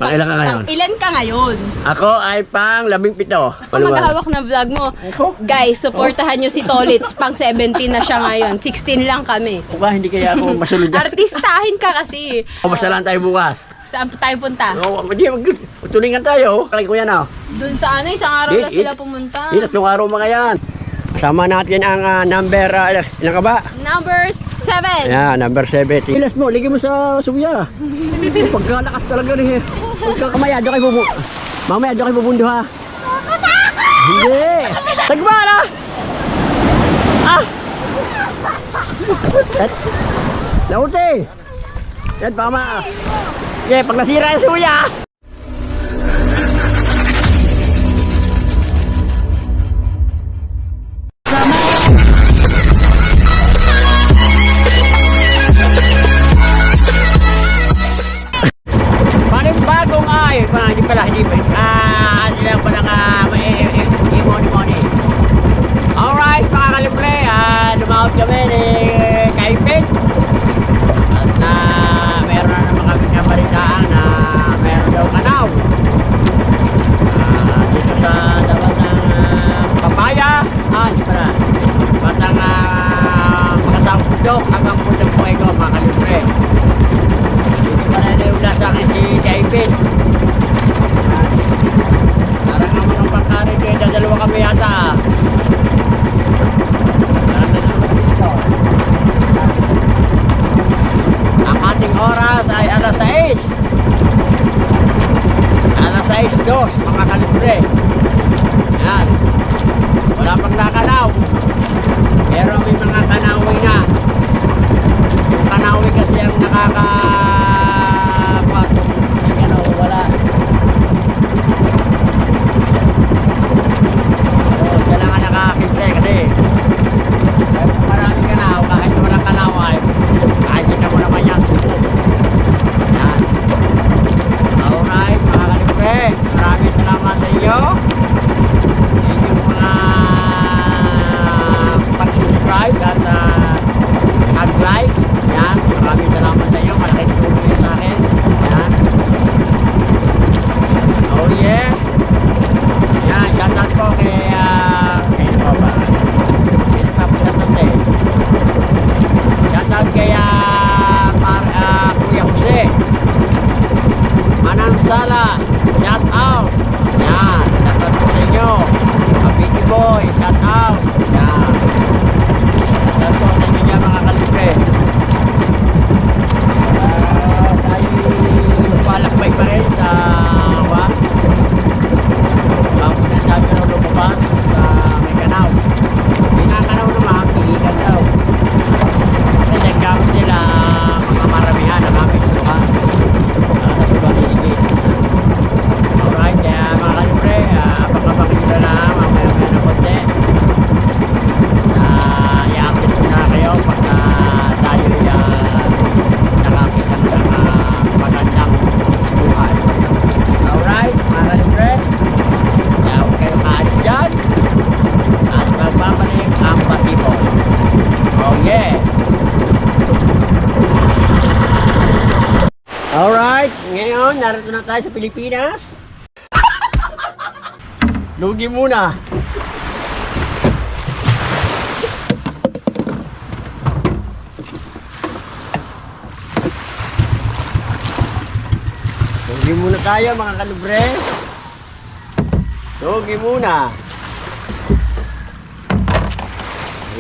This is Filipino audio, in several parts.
Pang ilan ka ngayon? Ilan ka ngayon? Ako ay pang 17. Ako maghahawak na vlog mo. Guys, supportahan nyo si Tolits. Pang 17 na siya ngayon. 16 lang kami. O ba, hindi kaya ako masunod dyan? Artistahin ka kasi. O, basta lang tayo bukas. Saan tayo punta? O, hindi, tulingan tayo. Kaya ko yan, oh. Doon sa ano, isang araw na sila pumunta. Tatlong araw mga yan. Kasama natin ang number, ilan ka ba? Number 7. Yeah, number 70. Ilas mo, ligay mo sa suya. Pagkalakas talaga rin. Mamaya, doon kayo Mamaya, doon kayo pupundo ha. Hindi. Tagba na. Ah. Lauti. Yan, pama. Yeah, pag nasira yung suya. Bagong ay, hindi pala, hindi lang pala imoni-moni. Alright, mga kalibre, lumahot kami ni Kaipin. At meron na naman kami nabalitaan na meron daw kanaw. Dito sa dapat ng papaya, hindi pala. Batang makasang pundok, hanggang pundok po ito, mga kalibre. Panaliwala sa akin si David. Parang naman ang pagkarin ko, dadalawa kami yata. Parang dadalawa kami dito. Ang ating oras ay alas 6. Alas 6:02, mga kalibre. Yan. Wala pang nakalaw. Pero may mga kanawi na. Yung kanawi kasi ang wala. Kailangan nakakita kasi marami kanaw, kahit walang kanaw ay nakikita mo naman yan. Yan. Alright, mga kalibre, maraming salamat sa iyo. Inyong mga pag-subscribe at mag-like. Yan, maraming salamat sa iyo. Malaking tulong yun sa akin. Yan. Oh yeah. Yan, shoutout po kay shoutout kay Kuya Jose Manang Sala, shoutout. Yan, shoutout po sa inyo. Abiti Boy, shoutout. Yan, shoutout po sa inyo mga kalibre. Tayo palakbay pa rin sa bakit na sabi na lumabas sa may kanaw. Pinakanaw naman, piligan daw. Kasi ang gamit nila mga maramihan na gamit luhan para sa tulong higit. Alright, kaya mga kalibre, pagkabakit nila na mamaya na konti. I-update ko na kayo pagka tayo nakakita ng magandang buhay. Alright, mga kalibre, huwag kayo maalis dyan at magbabalik ang Patibol. Oh yeah. Alright, ngayon narito na tayo sa Pilipinas. Lugi muna. Lugi muna tayo mga kalubre. Lugi muna.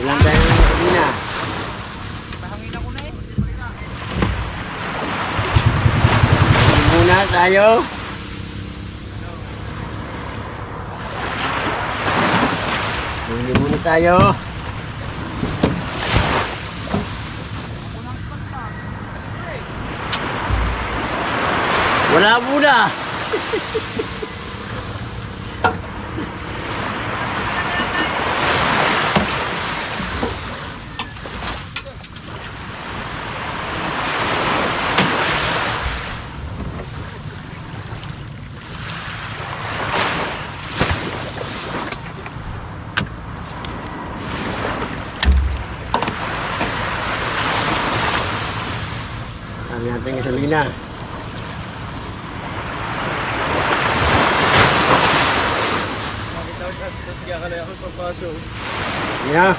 Ilan tayo ng kabina. Pahangin ako na eh. Lugi muna tayo. Lugi muna tayo. Wala muna. Dami natin gasolina. nakalay ako papasok. Yan na.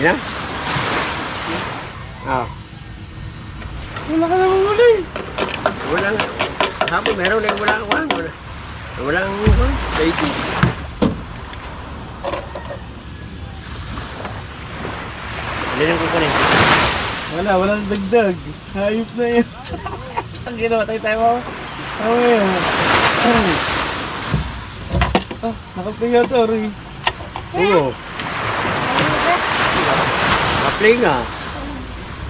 Yan na. Ah. Wala ka naman muli. Walang, hapon meron lang walang kwan. Walang baby. Hindi lang kukunin. Walang dagdag. Hayop na yun. Ang ginawa tayo mo. Ano yun? Oh, nakaplay ito, Roy. Oo. Nakaplay nga.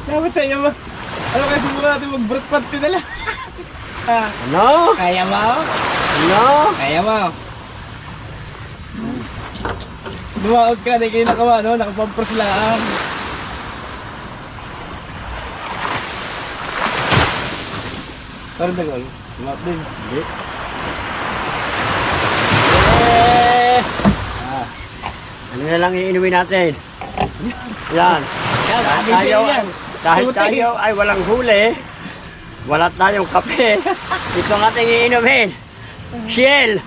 Dapat sa iyo mo. Ano kaya siguro natin mag-breakfast na lang? Ano? Kaya mo? Ano? Kaya mo? Lumaot ka, di kayo nakawa, no? Nakapampers lang. Parang dagol. Lumaot din. Hindi. Ah. Ano na lang iinumin natin? Yan. Dahil tayo ay walang huli, wala tayong kape. Ito ang ating iinumin. Shell.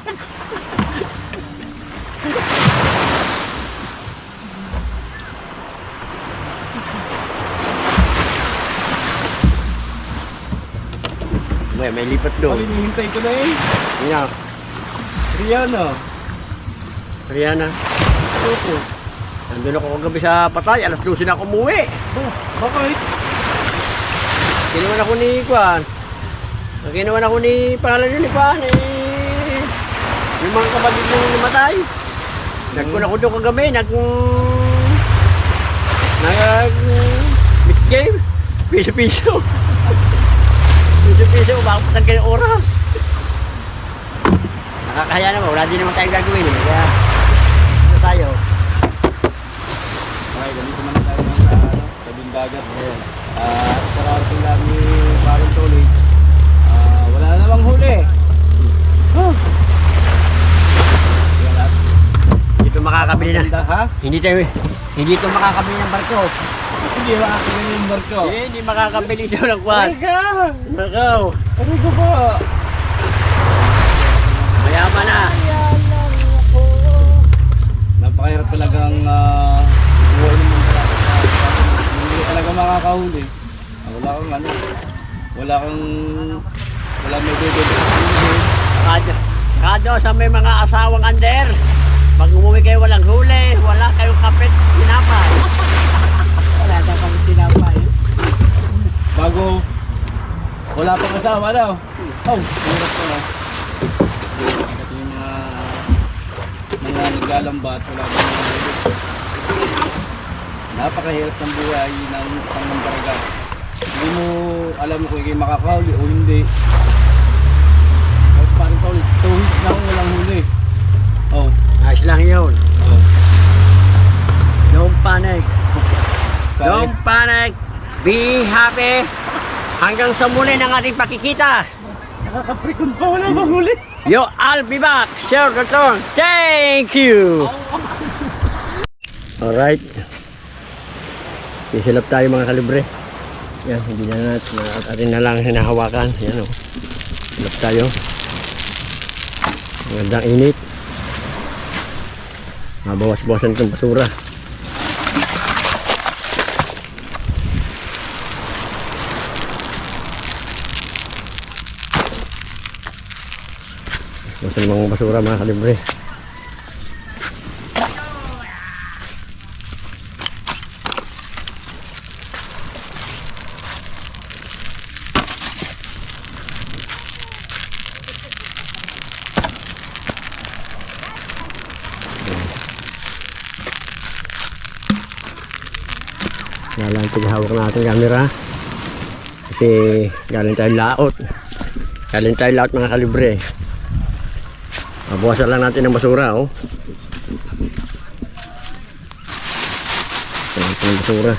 May lipat doon. Hinihintay ko na eh. Yan. Rihanna. Rihanna. Opo. Nandun ako kagabi sa Patay, alas 12 na ako umuwi. Oh, bakit? Kinuman ako ni Kwan. Kinuman ako ni pangalan yun ni Kwan yung mga kapatid nung namatay. Nagkun ako doon kagabi, meet game. Piso-piso. Piso-piso, bakit patang kayong oras? Nakakaya naman, wala din naman tayong gagawin eh. Kaya, ito tayo. Okay, ganito naman tayo sa tabing dagat. Kararating lang ni Baron Tuloy. Wala na namang huli. Dito makakabili na. Maganda, ha? Hindi ito makakabili ng barko. Hindi makakabili yung barko. Hindi makakabili ito ng kwan. Ariga! Barko. Ariga po! Mayaman na. Napakahirap talagang buhay ng mga hindi talaga makakahuli. Wala may bibili. Kado sa may mga asawang under. Pag umuwi kayo walang huli, wala kayong kapit tinapay. Wala daw kami tinapay. Bago wala pang kasama daw. Oh, hirap ko na. Kasi yung mga naglalambat, wala pang mga bibili. Napakahirap ng buhay ng pangmambaragat. Hindi mo alam kung kayo makakahuli o hindi. Tapos parang pa ulit, 2 weeks na akong walang huli. Oh, Ayos lang yun. oh. Don't panic. Sorry. Don't panic. Be happy. Hanggang sa muli ng ating pakikita. Nakakaprikon pa, wala bang huli? Yo, I'll be back. Sure, return. Thank you. Alright. Sisilap tayo mga kalibre. Yan, hindi na natin na lang hinahawakan. Yan o. Silap tayo. Magandang init. Mabawas-bawasan itong basura. Bawasan mga basura mga kalibre. Galang tighawak na ating camera kasi galing tayo laot mga kalibre. Bawasan lang natin ng basura oh. Ito ng basura.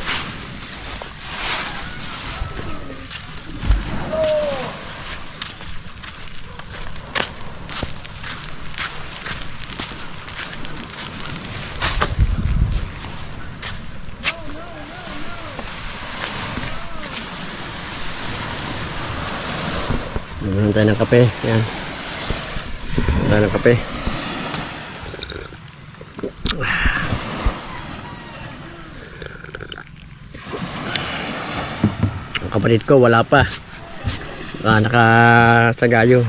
Naman tayo ng kape. Yan. Tayo ng kape. kapatid ko wala pa. Nakatagayo.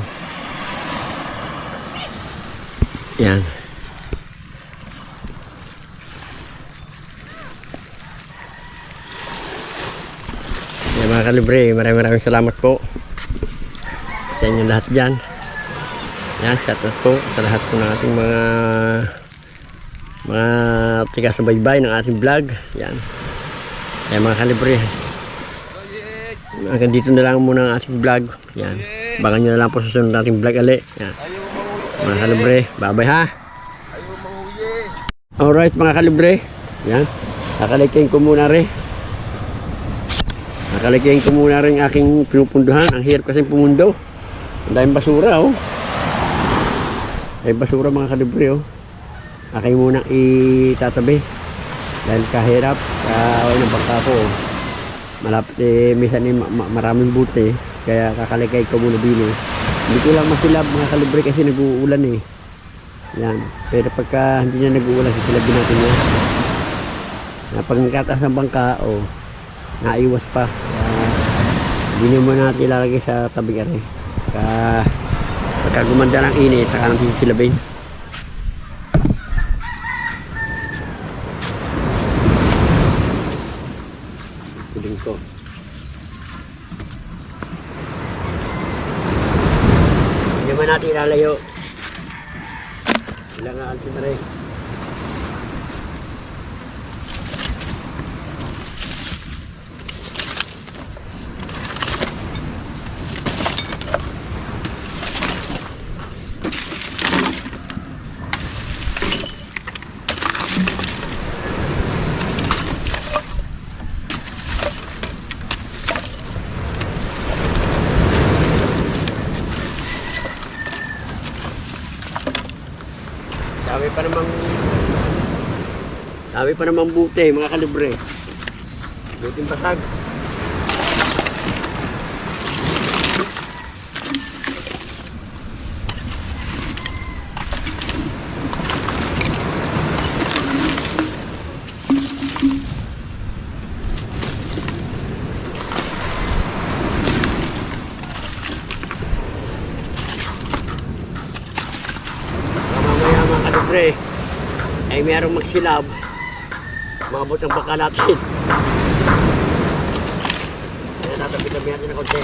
Yan. Yan mga kalibre, maraming salamat po sa inyo lahat dyan. Yan, shoutout po sa lahat po ng ating mga tiga-subaybay ng ating vlog. Yan. Yan mga kalibre. Hanggang dito na lang muna ang ating vlog. Yan. Abangan nyo na lang po sa sunod nating vlog ali. Yan. Mga kalibre, bye-bye ha. Alright mga kalibre. Yan. Nakalikayin ko muna rin. Nakalikayin ko muna rin aking pinupunduhan. Ang hirap kasi pumundo. Ang daming basura oh. Ay basura mga kalibre oh. Aking munang itatabi. Dahil kahirap. Kaya ng bangka ko oh. Malapit minsan maraming buti. Kaya kakalikay ko muna din eh. Hindi ko lang masilab mga kalibre kasi nag-uulan eh. Yan. Pero pagka hindi na nag-uulan, sisilabin natin yan. Pag nagkataas ng bangka, oh, naiwas pa. Hindi nyo muna natin ilalagay sa tabi ari. Pagka gumanda ng init, saka natin silabin. Puling ko. Hindi naman natin ilalayo. Ilang nga altin na rin. Dami pa namang buti mga kalibre. Buting pasag. Mamaya mga kalibre ay mayroong magsilab. Mabot ang baka natin. Kaya natapit-tapit natin ng konti.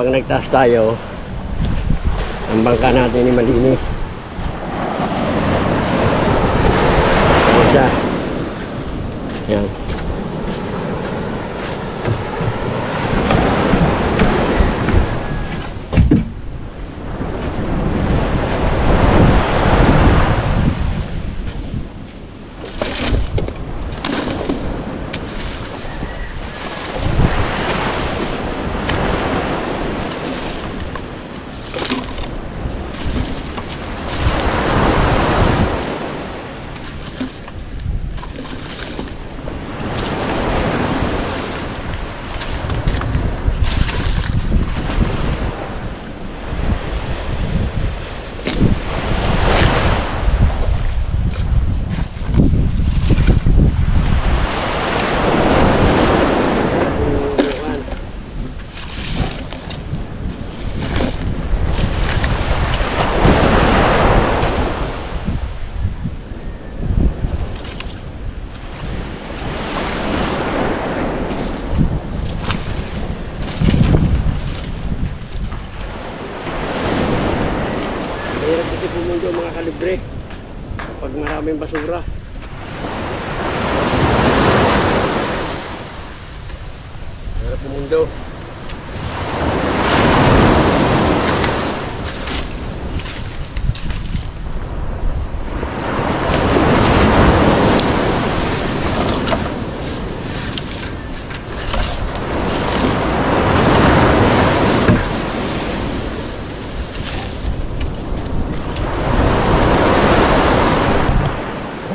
pag nagtaas tayo, ang bangka natin ay malinis. Ayan siya. Yan. Mahirap kasi bumundo mga kalibre pag maraming basura. Mahirap bumundo.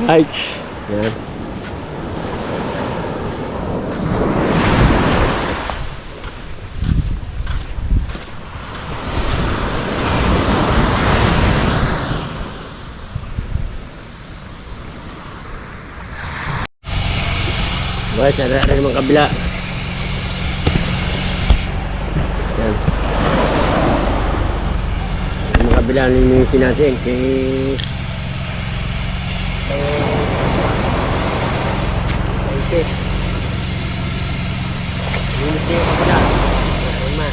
Right. Yan. Guys, ada naman kabila. Yan. Yung kabila nilinisin natin kay Linis niya yung kabila. Ayun.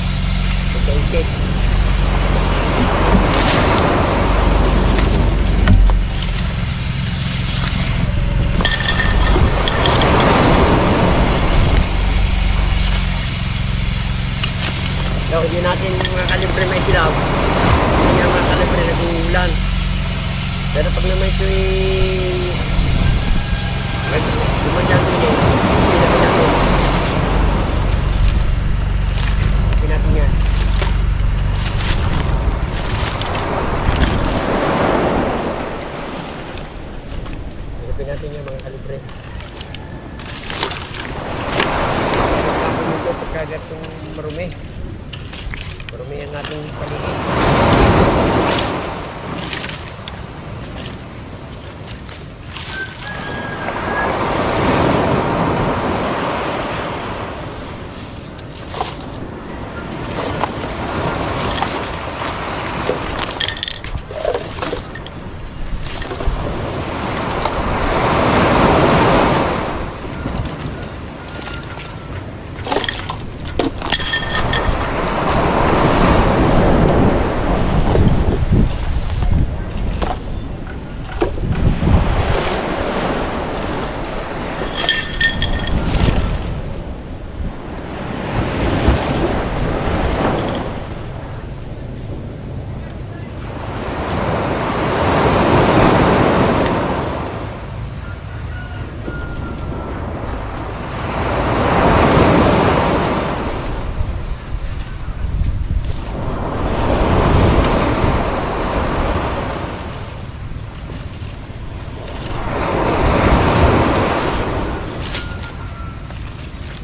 Ito. So, hindi natin mga kalibre may silaw. Hindi nga mga kalibre nag-uulan. Pero pag naman ito'y lumandang din natin yan. Ilapin natin yan mga kalibre. Ito pagkagat yung marumi. Marumi ang ating paligid.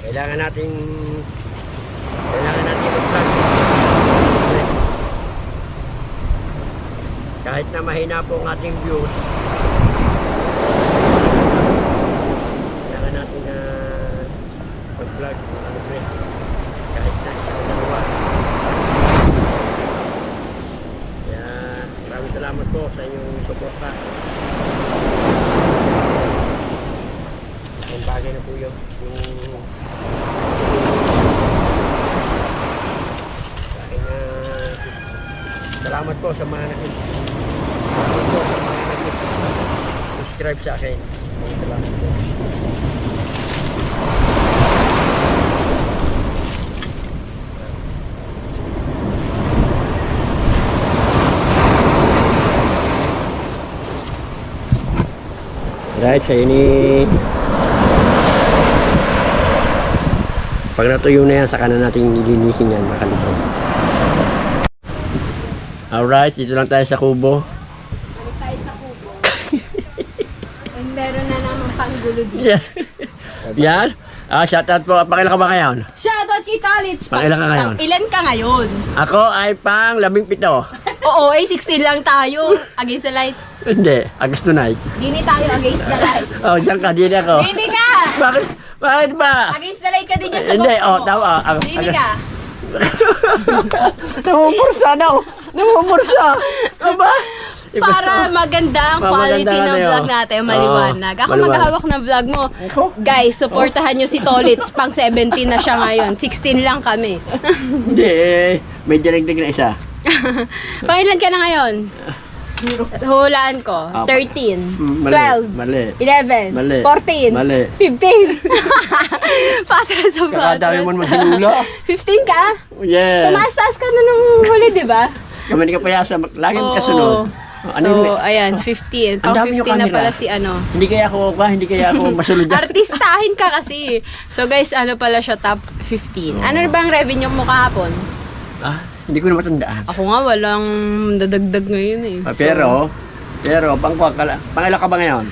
Kailangan natin mag-plug. Kahit na mahina po ang ating views, kailangan natin mag-plug kahit na isang dalawa. Kaya maraming salamat po sa inyong suporta. Ang bagay na po yung Salamat po sa mga salamat po sa mga subscribe sa akin. Salamat po. Right, sa ini pag natuyo na yan, saka na natin linisin yan, makalito. Alright, dito lang tayo sa kubo. Balik tayo sa kubo. And meron na naman panggulo dito. Yeah. Yan. Shoutout po. Pakilan ka ba ngayon? Shoutout kay Tolits! Pangilan ka ngayon? Ilan ka ngayon? Ako ay pang 17. Oo, ay 16 lang tayo. Against the light. Hindi, August tonight. Dini tayo against the light. Oh, diyan ka, dini ako. Dini ka! Bakit? Bakit ba? Against the light ka din yung sagot Hindi, mo. tama. Dini ka. Namumursa daw. Namumursa. Aba? Para maganda ang quality Maganda ng na vlog yun. natin, maliwanag. Ako maliwanag. maghahawak ng vlog mo. Ako? Guys, supportahan nyo si Tolits. Pang 17 na siya ngayon. 16 lang kami. Hindi, may dirigdig na isa. Pangilan ka na ngayon? Hulaan ko. 13, Mali. 12, Mali. 11, Mali. 14, Mali. 15. Patras sa Kakadami mo naman patras. hinula. 15 ka? Yeah. Tumaas-taas ka na nung huli, di ba? Kami ni kapayasa, lagi Oo. kasunod. So, ayan, 15. Pang Ang dami 15 yung na camera. pala si ano. Hindi kaya ako masunod dyan. Artistahin ka kasi. So guys, ano pala siya, top 15. Ano na bang revenue mo kahapon? Hindi ko na matandaan. Ako nga, walang dadagdag ngayon eh. Pero, pangilan ka ba ngayon?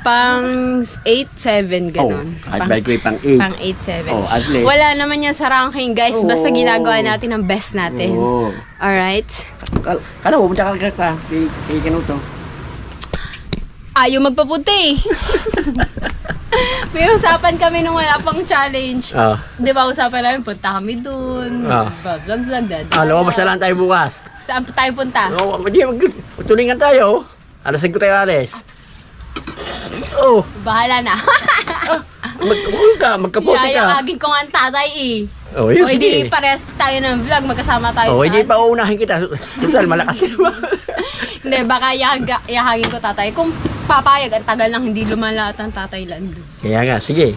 Pang 8-7, ganun. At by ko pang 8. Pang 8-7. Oh, at least. Wala naman yan sa ranking, guys. Basta Oo. ginagawa natin ang best natin. Oo. Alright? Kala mo, punta ka kay Kanuto. Ayaw magpaputi. May usapan kami nung wala pang challenge. Di ba usapan namin, punta kami dun. Vlog, Lumabas na lang tayo bukas. Saan tayo punta? Tulingan tayo. Alas 5 tayo alis. Oh, Bahala na. magkapote ka. Yayakagin ko nga ang tatay eh. Oh, O yun, hindi, sige. parehas tayo ng vlog, magkasama tayo Oh, sa... hindi pa uunahin kita. Total, malakas yun. Hindi, baka yakagin ko tatay. Kung papayag, ang tagal lang hindi lumalaot ang tatay Lando. Kaya nga, sige.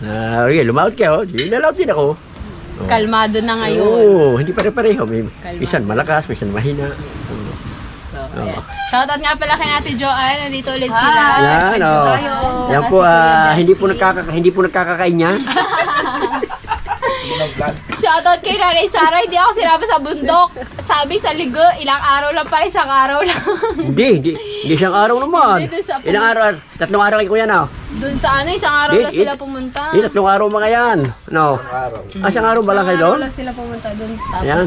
Okay, lumaot ka, oh. Nalaot din ako. Oh. Kalmado na ngayon. Oo, hindi pare-pareho. Kalmado. Minsan malakas, minsan mahina. So, ayan. Shoutout nga pala kay Ate Joanne, nandito ulit sila. Yan, oh. Yan po, hindi po nagkakakain yan. Shoutout kay Nanay Sara, hindi ako sinama sa bundok. Sabi sa ligo, ilang araw lang pa, isang araw lang. Hindi isang araw naman. Hindi, dun sa Ilang araw? 3 araw kay kuya na. Doon sa ano, isang araw Di- lang sila pumunta. 3 araw mga yan. No. Isang araw ba lang kayo Isang doon? araw lang sila pumunta doon. Tapos, Ayan.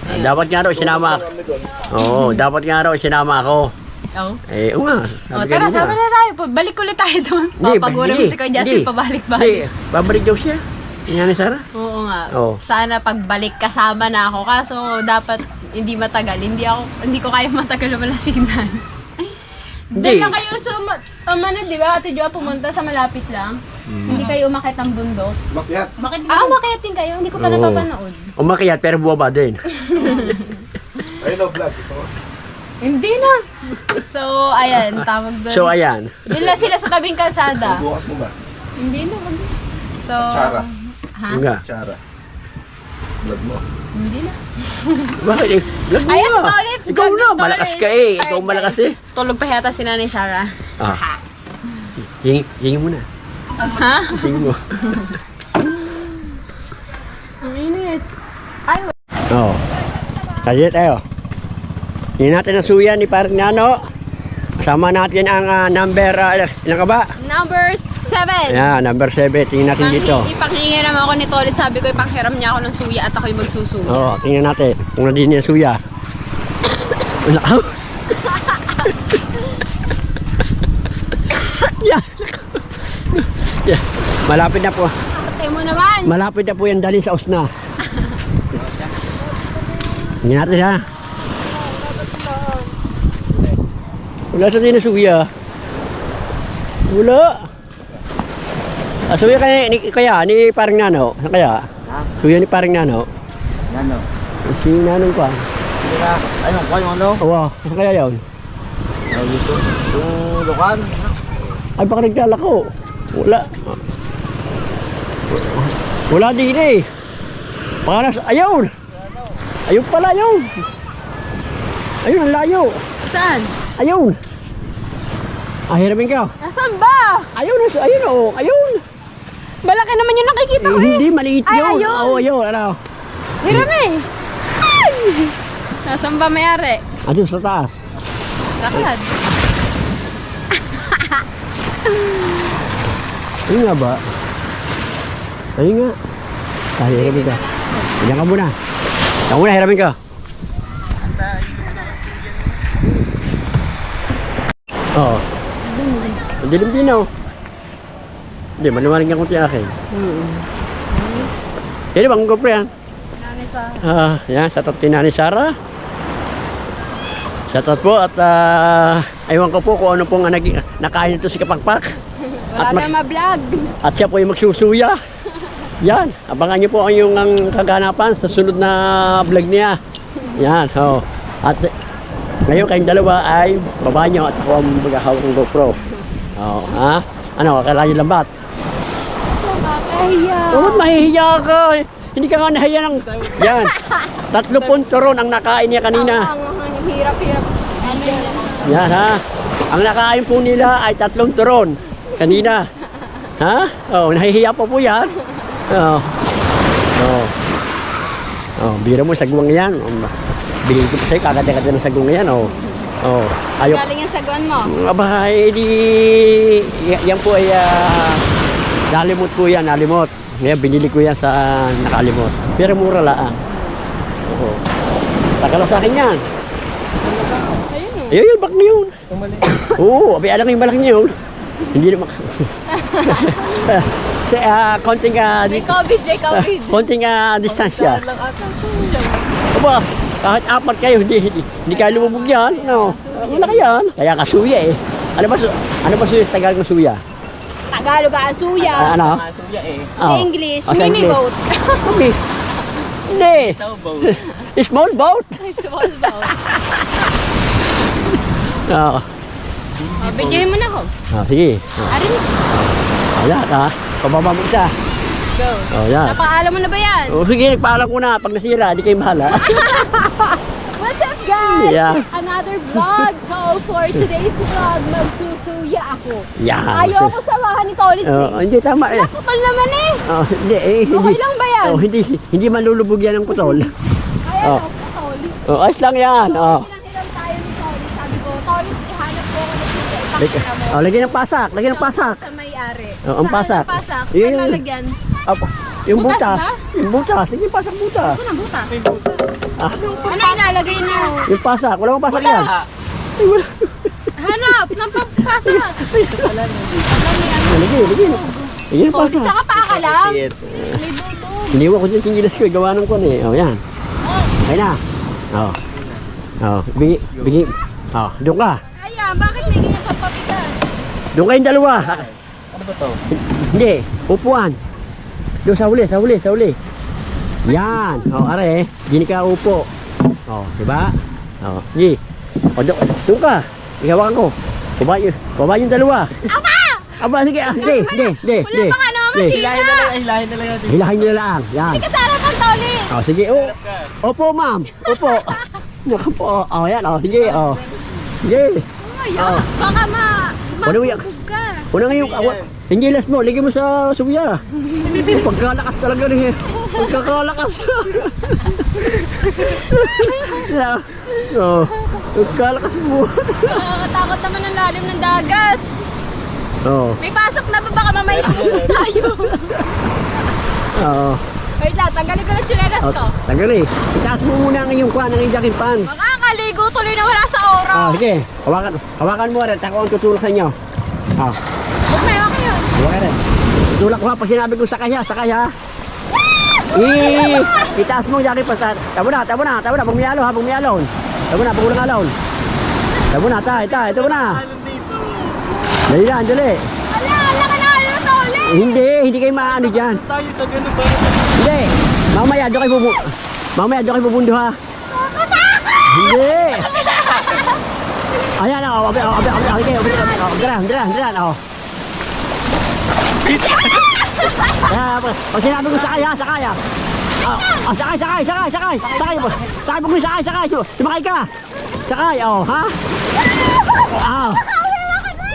Dapat nga raw isinama ako. Oo, dapat nga raw isinama ako. oh. Oo nga. O, tara, sama na tayo. Balik ulit tayo doon. Papagura mo si Kuya Justin, pabalik-balik. Hindi, babalik daw siya. Yan ni Sarah. Oo nga. Oo. Sana pagbalik kasama na ako. Kaso dapat hindi matagal. Hindi ko kaya matagal na malasinan. Hindi. Doon lang kayo ano, di ba? Ate Jo, pumunta sa malapit lang. Hindi kayo umakit ng bundok. Makyat. Umakit din kayo. Hindi ko pa Oo. napapanood. Umakyat pero buwaba din. Ayun o, vlog. Gusto mo? Hindi na. So, ayan. Tawag doon. So ayan. Doon lang sila sa tabing kalsada. Bukas mo ba? Hindi na. So, Tsara. ha? Nga. Tsara. Vlog mo. Hindi na. Bakit eh? Vlog mo Ayos, nga. Tolits. Ikaw na, malakas ka eh. Ikaw malakas eh. Tulog pa yata si Nanay Sara. Hingi mo na. Ha? Hingi mo. Ang init. Ay, Oo. Kasi tayo. Hindi natin ang suya ni Parang Nano. Kasama natin ang number, ilan ka ba? number 7. Ayan, number 7. Tingnan natin dito. Ipanghihiram ako ni Tolits. Sabi ko, ipanghiram niya ako ng suya at ako'y magsusuya. Oo, tingnan natin. Kung nandun niya suya. Wala ka. Yeah. Yeah. Malapit na po. Patay mo naman. Malapit na po yan dalhin sa usna. Tingnan natin ha. Wala sa din na suya. Wala. Suya kaya ni Parang Nano. Saan kaya? Ha? Suya ni Parang Nano. Ano? Si Nanong ko. Ayun, kayo ano? Oo, saan kaya yun? Dito. Yung lukan. Ay, baka naglalako. Wala. Wala din eh. Baka nas... Ayun! Ayun pala yun! Ayun, ang layo. Saan? Ayun! Ah, hiramin ka. Nasaan ba? Ayun, ayun oh, ayun! Malaki naman yung nakikita ko eh. Hindi, maliit Ay, yun. ayun. Oo, ayun, ano. Hirami. Ay! Nasaan ba mayari? Ayun, sa taas. Lakad. Ayun nga ba? Ayun nga. Ah, hiramin ka. Diyan ka muna. Diyan muna, hiramin ka. Oo. Ang dilim din oh. Hindi, manumaling ka kunti akin. Hindi bang GoPro yan? Nanay sa... Yan, shoutout kay Nanay Sara. Shoutout po at aywan ko po kung ano pong nakain ito si Kapakpak. Wala na ma-vlog. At siya po yung magsusuya. Yan, abangan niyo po ang yung kaganapan sa sunod na vlog niya. Yan, oh. At ngayon kayong dalawa ay baba nyo at ako ang maghahawak ng GoPro. Oh, ha? Ano, akala nyo lambat? Nakakahiya. Oh, mahihiya ka. Hindi ka nga nahiya ng... Yan. 30 turon ang nakain niya kanina. Ang hirap-hirap. Ano yan? Yan ha. Ang nakain po nila ay 3 turon kanina. Ha? Oh, nahihiya pa po yan. Oh. Oh. Oh, bira mo sagwang yan. Binili ko pa sa'yo, kagad-agad ng sagwang yan. Oh. Oh. Ayok. Galing yung saguan mo. Aba, di... Yan po ay... nalimot po yan, nalimot. Ngayon, binili ko yan sa nakalimot. Pero mura lang. Oo. Takala sa akin yan. Ayun o. Ayun yun, bak na yun. Oo, abay alam yung malaki niya yun. Hindi naman. Konting... May COVID, may COVID. konting distansya. Aba, kahit 4 kayo, hindi kayo lumubog yan. No. Malaki yan. Kaya kasuya eh. Ano ba suya sa Tagalog ng suya? Tagalog ang suya. Ano? Suya eh. Sa English, sa mini English. boat. Hindi. Hindi. Towboat. Small boat. Small boat. Oo. Bigyan mo na ako. Sige. Arin. Ayan ha. Pababa mo isa. Go. Yan. Napaalam mo na ba yan? Sige, nagpaalam ko na. Pag nasira, di kayo mahala. What's up guys? Yeah. Another vlog. So for today's vlog, magsusuya ako. Yan. Ayoko samahan ni Collins eh. Hindi tama eh. Putol naman eh. Hindi Okay lang ba yan? hindi malulubog yan ng putol. Ayan o, Collins. Ayos lang yan. Ilang tayo ni Collins. Sabi ko, Collins, ihanap ko ako ng suya. Ipakita mo. Lagyan ng pasak. Lagyan ng pasak. Sa may-ari. Ang pasak. Saan ang pasak? Yun. Saan lalagyan? Yung Butas butas. ba? Yung butas. Sige, pasak butas. Saan ang butas? Ah, Ano ilalagay na? yung pasak. Wala mong pasak yan. Hanap ng pampasak. Lagyan ng Collins, pasak. saka pa ka lang. Shit. May dudong. Iniwan ko dyan singilas ko. Gawa ng kon eh. Yan. Okay na. Bigi. Doon ka. Ayan, bakit may ganyan papabigan? Doon kayong dalawa. Ano ba to? Hindi. Upuan. Doon sa huli. Yan. Are. Hindi ka upo. Diba? Sige. Doon ka. Igawakan ko. Baba yung dalawa. Aba, sige. Hindi. Wala pa nga naman masira. Hilahin na lang natin. Hilahin nyo na lang. Yan. Hindi ka sa harapan, Toli. Sige. Opo, ma'am. Opo. Naku po. Yan. Sige. Sige. Ayan, baka Ano yan? mabubog ka. Una ngayon, hindi last mo. Ligay mo sa suya. Pagkalakas talaga rin. Pagkakalakas. Pagkalakas mo. Nakakatakot naman ang lalim ng dagat. May pasok na ba? Baka mamaya mahulog tayo. Wait lang, tanggalin ko ng tsinelas ko. Tagali. Itaas mo muna ang iyong kuha ng ijakin pan. Makakaligo tuloy na wala sa oras. Sige. Hawakan mo rin. Ako ang tutulak sa inyo. Huwag may ako yun. Hawakan rin. Tutulak ko ha. Pag sinabi ko sakay ha. Itaas mo ang ijakin pan. Tabo na. Pag may alon. Tabo na. Pag ulang alon. Tabo na. Ito na. Dali. Ala ka na, Toli. Hindi kayo maano dyan. Tayo sa ganun ba? Hindi. Mamaya doon kayo pubundo ha. Nakakatakot! Hindi. Ayan o. Diyan o. Pag sinabi ko sakay ha, sakay ha. Sakay. Sakay mo ko sakay. Sumakay ka. Sakay, ha?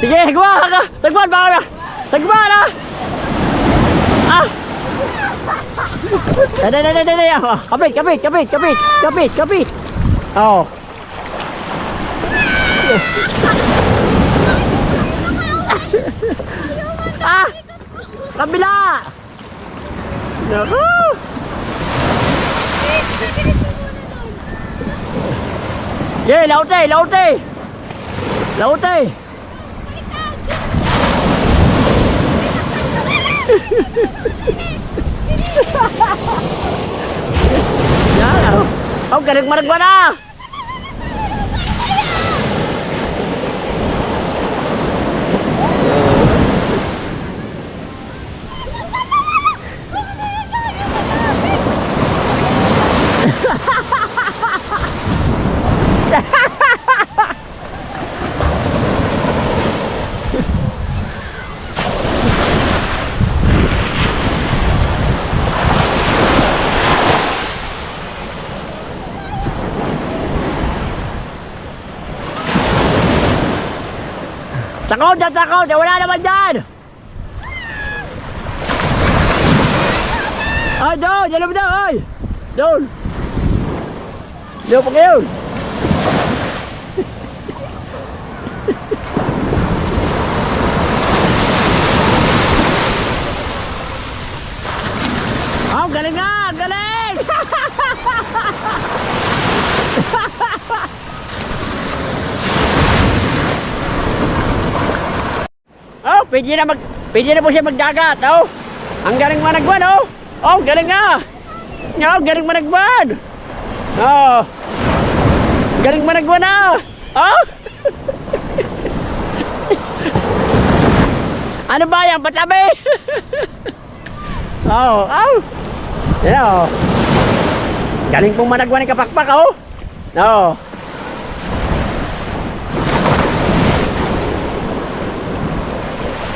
Sige, sagwan ba ka? Sagwan ha? Dali. Kapit. Kabila! Naku! Yeah, laute! Yan, galing maragwa na! Takot! Wala naman dyan! Ay, doon! Diyan naman doon! Ay! Doon! Doon pa kayo! Galing nga! Galing! Pwede na po siya magdagat, Ang galing managwan, galing nga. Galing managwan. Galing managwan na. Ano ba yan? Patabi. Yan, galing pong managwan ng kapakpak,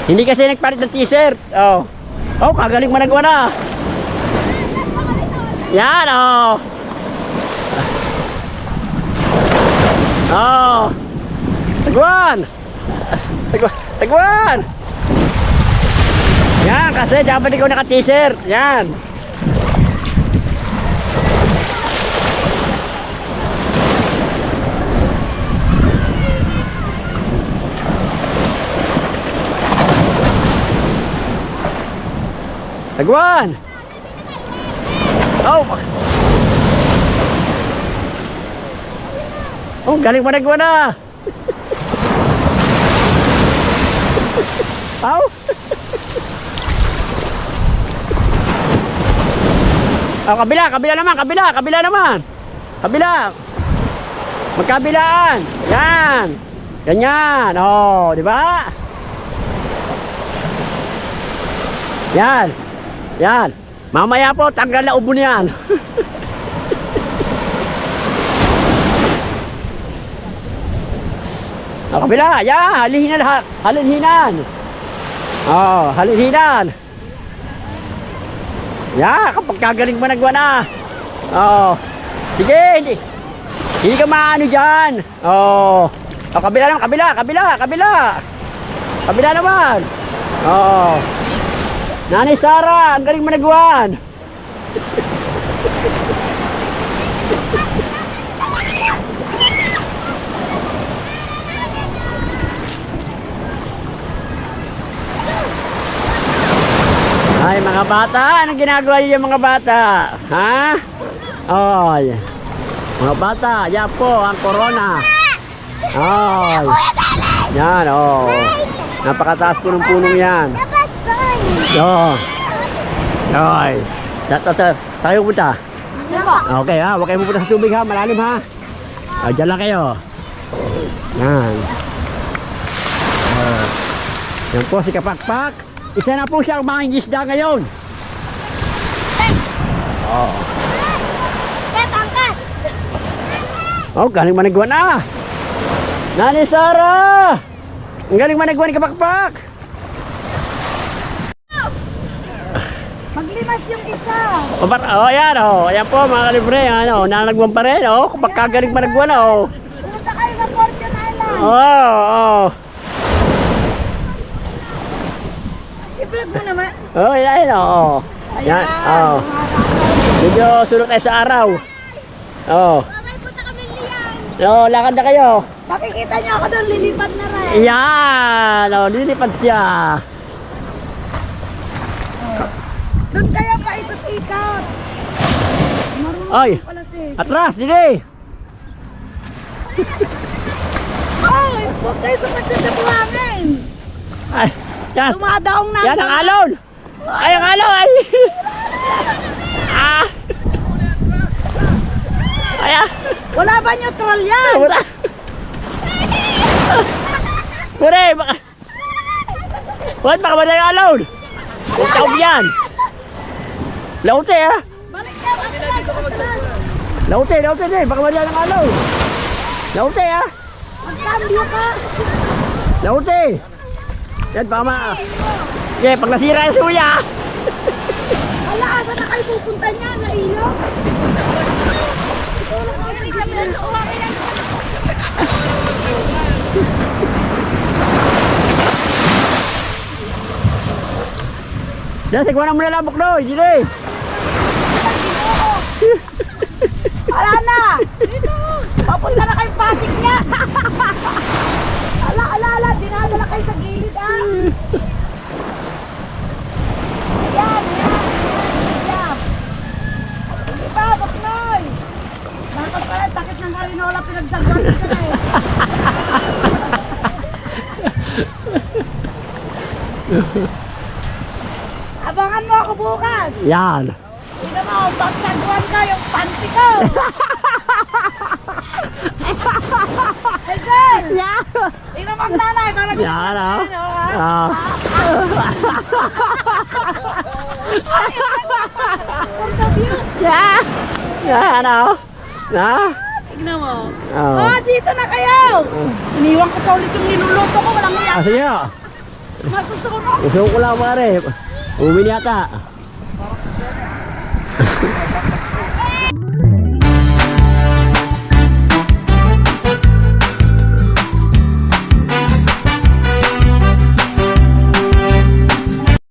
Hindi kasi nagpalit ng t-shirt. Kagaling managwa na. Yan, Tagwan. Yan, kasi dapat ikaw naka t-shirt. Yan. Tagwan! Galing managwan na! Kabila naman! Magkabilaan! Yan! Ganyan! Di ba? Yan. Mamaya po, tanggal na ubo niyan. Kabila. Yan. Halihinan lahat. Halihinan. Halihinan. Yan. Kapag kagaling managwa na. Sige. Hindi ka maano dyan. Kabila naman. Kabila naman. Nanay Sara, ang galing managwan. Ay, mga bata, anong ginagawa niyo mga bata? Ha? Mga bata, yan po ang corona. Yan, napakataas po ng punong yan. Tayo punta. Okay ha, huwag kayo pupunta sa tubig ha, malalim ha. Diyan lang kayo. Yan. Yan po si Kapakpak. Isa na po siya ang mga isda ngayon. Oh, galing managwan na. Nani Sara! Ang galing managwan ni Kapakpak. Maglimas yung isa. Oh, ayan oh. Ayan po mga kalibre. Ano, nanagwan pa rin. Oh, kapag kagaling managwan na oh. Pumunta kayo sa Fortune Island. Oh. I-vlog mo naman. Oh, ayan oh. Yan, oh. Medyo sulok tayo sa araw. Oh. Mamay, punta kami liyan. Oh, lakad na kayo. Makikita niyo ako doon, lilipad na rin. Ayan. Oh, lilipad siya. Doon kayo paikot-ikot. Marunong Oy. pala sis. Atras, dili. Oy, huwag kayo sumatid sa buhangin. Ay, yan. Dumadaong na. Yan ang alon. Ay, ang alon. Ay. Ah. Ay, ah. Wala ba neutral yan? Wala. Pure, baka. Wala, baka ba na yung alon? Huwag ka umiyan. Laute, ah. Balik ka, atras. Laute, din. Baka ba na yung alon? Laute, ah. Magkambyo ka. Laute. Yan, baka ma... Yeah, pag nasira yung suya. Wala, saan na kayo pupunta niya? Sa ilog? Tulong ko yung kami ng umamin ang... Yan, sigwa na muna labok no, Jili. Wala na! Dito! Papunta na kayo Pasig niya! Ala, dinadala kayo sa gilid ah! Ayan! Hindi pa, baknoy! Dapat pala, takit ng karinola pinagsagwan ka na eh! Abangan mo ako bukas! Yan. Tingnan mo, pagsagwan ka yung panty ko! Ay, sir! Tingnan mo ang nanay, parang Yan, ah. Ah. For the views! Yan, ah. Na? Tingnan mo. Oh. Oh, dito na kayo! Iniwan ko pa ulit yung niluluto ko, walang uyak. Sige na. Masusunod. Gusto ko lang pare. Uwi yata.